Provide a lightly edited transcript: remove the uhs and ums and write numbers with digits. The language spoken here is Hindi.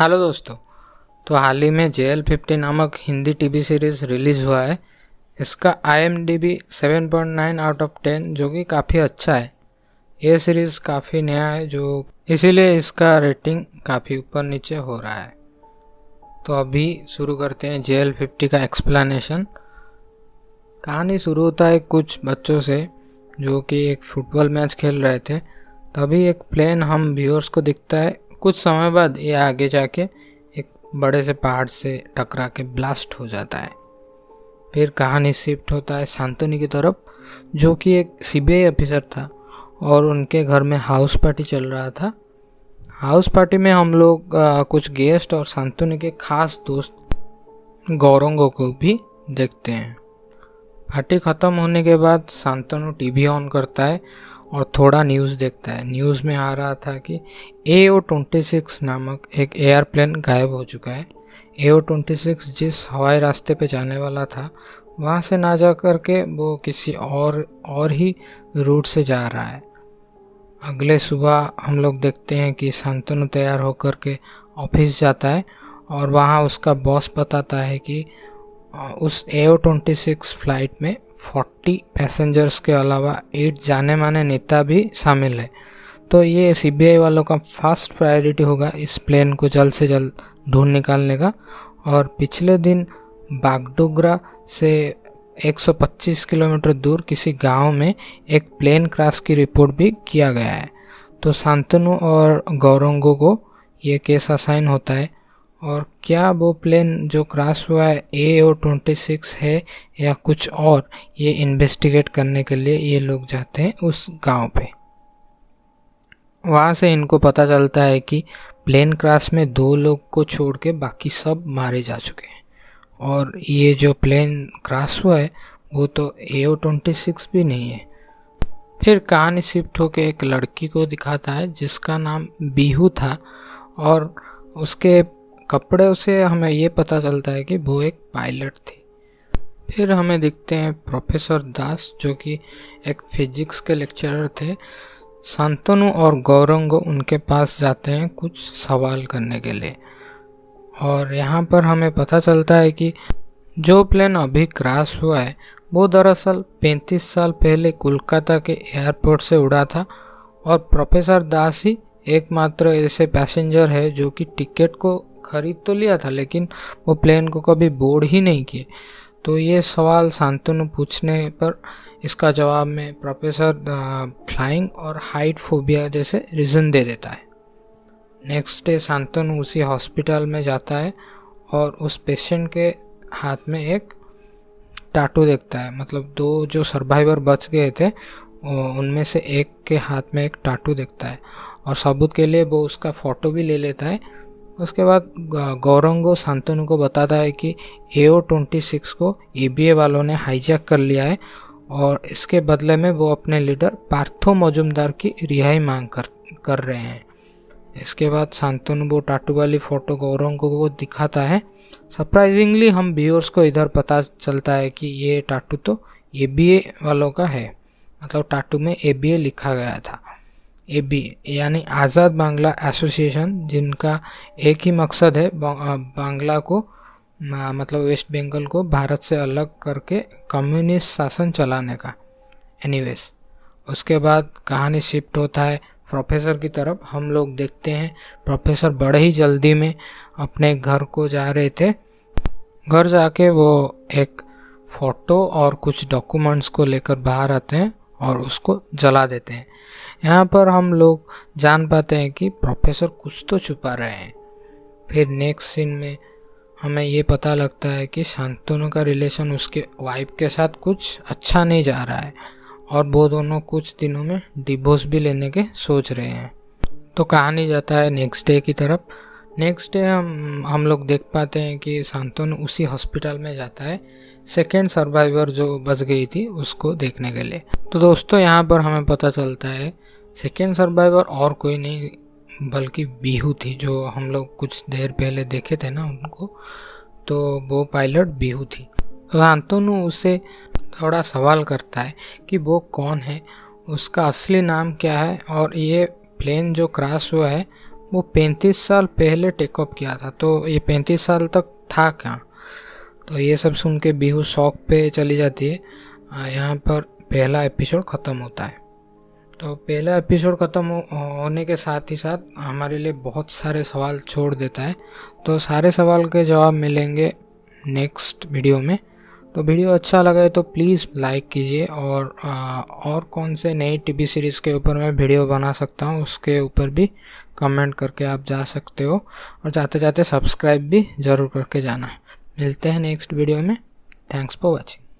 हेलो दोस्तों। तो हाल ही में JL50 नामक हिंदी टीवी सीरीज़ रिलीज़ हुआ है। इसका IMDb 7.9 आउट ऑफ 10 जो कि काफ़ी अच्छा है। ये सीरीज़ काफ़ी नया है जो इसीलिए इसका रेटिंग काफ़ी ऊपर नीचे हो रहा है। तो अभी शुरू करते हैं JL50 का एक्सप्लेनेशन। कहानी शुरू होता है कुछ बच्चों से जो कि एक फुटबॉल मैच खेल रहे थे। तभी एक प्लेन हम व्यूअर्स को दिखता है। कुछ समय बाद ये आगे जाके एक बड़े से पहाड़ से टकरा के ब्लास्ट हो जाता है। फिर कहानी शिफ्ट होता है शांतनु की तरफ, जो कि एक CBI ऑफिसर था और उनके घर में हाउस पार्टी चल रहा था। हाउस पार्टी में हम लोग कुछ गेस्ट और शांतनु के खास दोस्त गौरंगो को भी देखते हैं। पार्टी ख़त्म होने के बाद शांतनु टीवी ऑन करता है और थोड़ा न्यूज़ देखता है। न्यूज़ में आ रहा था कि AO-26 नामक एक एयरप्लेन गायब हो चुका है। AO-26 जिस हवाई रास्ते पे जाने वाला था वहाँ से ना जा कर के वो किसी और ही रूट से जा रहा है। अगले सुबह हम लोग देखते हैं कि शांतनु तैयार होकर के ऑफिस जाता है और वहाँ उसका बॉस बताता है कि उस AO-26 फ्लाइट में 40 पैसेंजर्स के अलावा 8 जाने माने नेता भी शामिल है। तो ये CBI वालों का फर्स्ट प्रायोरिटी होगा इस प्लेन को जल्द से जल्द ढूंढ निकालने का। और पिछले दिन बागडोगरा से 125 किलोमीटर दूर किसी गांव में एक प्लेन क्रैश की रिपोर्ट भी किया गया है। तो शांतनु और गौरंगो को ये केस असाइन होता है। और क्या वो प्लेन जो क्रैश हुआ है AO-26 है या कुछ और, ये इन्वेस्टिगेट करने के लिए ये लोग जाते हैं उस गांव पे। वहाँ से इनको पता चलता है कि प्लेन क्रैश में 2 लोग को छोड़ के बाकी सब मारे जा चुके हैं। और ये जो प्लेन क्रैश हुआ है वो तो AO-26 भी नहीं है। फिर कहानी शिफ्ट होके एक लड़की को दिखाता है जिसका नाम बीहू था और उसके कपड़े से हमें ये पता चलता है कि वो एक पायलट थी। फिर हमें दिखते हैं प्रोफेसर दास जो कि एक फिजिक्स के लेक्चरर थे। शांतनु और गौरंगो उनके पास जाते हैं कुछ सवाल करने के लिए। और यहाँ पर हमें पता चलता है कि जो प्लेन अभी क्रैश हुआ है वो दरअसल 35 साल पहले कोलकाता के एयरपोर्ट से उड़ा था। और प्रोफेसर दास ही एकमात्र ऐसे पैसेंजर है जो कि टिकट को खरीद तो लिया था लेकिन वो प्लेन को कभी बोर्ड ही नहीं किए। तो ये सवाल शांतनु पूछने पर इसका जवाब में प्रोफेसर फ्लाइंग और हाइट फोबिया जैसे रीज़न दे देता है। नेक्स्ट डे शांतनु उसी हॉस्पिटल में जाता है और उस पेशेंट के हाथ में एक टाटू देखता है। मतलब 2 जो सर्वाइवर बच गए थे उनमें से एक के हाथ में एक टाटू देखता है और सबूत के लिए वो उसका फ़ोटो भी ले लेता है। उसके बाद गौरंगो शांतनु को बताता है कि AO-26 को ABA वालों ने हाईजैक कर लिया है और इसके बदले में वो अपने लीडर पार्थो मजुमदार की रिहाई मांग कर रहे हैं। इसके बाद शांतनु वो टाटू वाली फ़ोटो गौरंगो को दिखाता है। सरप्राइजिंगली हम व्यूअर्स को इधर पता चलता है कि ये टाटू तो ABA वालों का है। मतलब टाटू में ABA लिखा गया था। ABA यानी आज़ाद बांग्ला एसोसिएशन, जिनका एक ही मकसद है बांग्ला को मतलब वेस्ट बंगाल को भारत से अलग करके कम्युनिस्ट शासन चलाने का। एनीवेज उसके बाद कहानी शिफ्ट होता है प्रोफेसर की तरफ। हम लोग देखते हैं प्रोफेसर बड़े ही जल्दी में अपने घर को जा रहे थे। घर जाके वो एक फ़ोटो और कुछ डॉक्यूमेंट्स को लेकर बाहर आते हैं और उसको जला देते हैं। यहाँ पर हम लोग जान पाते हैं कि प्रोफेसर कुछ तो छुपा रहे हैं। फिर नेक्स्ट सीन में हमें ये पता लगता है कि शांतनु का रिलेशन उसके वाइफ के साथ कुछ अच्छा नहीं जा रहा है और वो दोनों कुछ दिनों में डिवोर्स भी लेने के सोच रहे हैं। तो कहानी जाता है नेक्स्ट डे की तरफ। नेक्स्ट डे हम लोग देख पाते हैं कि शांतनु उसी हॉस्पिटल में जाता है सेकेंड सर्वाइवर जो बच गई थी उसको देखने के लिए। तो दोस्तों यहाँ पर हमें पता चलता है सेकेंड सर्वाइवर और कोई नहीं बल्कि बीहू थी, जो हम लोग कुछ देर पहले देखे थे ना उनको। तो वो पायलट बीहू थी। शांतनु उससे थोड़ा सवाल करता है कि वो कौन है, उसका असली नाम क्या है और ये प्लेन जो क्रैश हुआ है वो 35 साल पहले टेकअप किया था, तो ये 35 साल तक था क्या? तो ये सब सुन के बीहू शौक पे चली जाती है। यहाँ पर पहला एपिसोड ख़त्म होता है। तो पहला एपिसोड ख़त्म होने के साथ ही साथ हमारे लिए बहुत सारे सवाल छोड़ देता है। तो सारे सवाल के जवाब मिलेंगे नेक्स्ट वीडियो में। तो वीडियो अच्छा लगा है तो प्लीज़ लाइक कीजिए, और कौन से नई टीवी सीरीज़ के ऊपर मैं वीडियो बना सकता हूँ उसके ऊपर भी कमेंट करके आप जा सकते हो, और जाते जाते सब्सक्राइब भी ज़रूर करके जाना। मिलते हैं नेक्स्ट वीडियो में। Thanks for watching.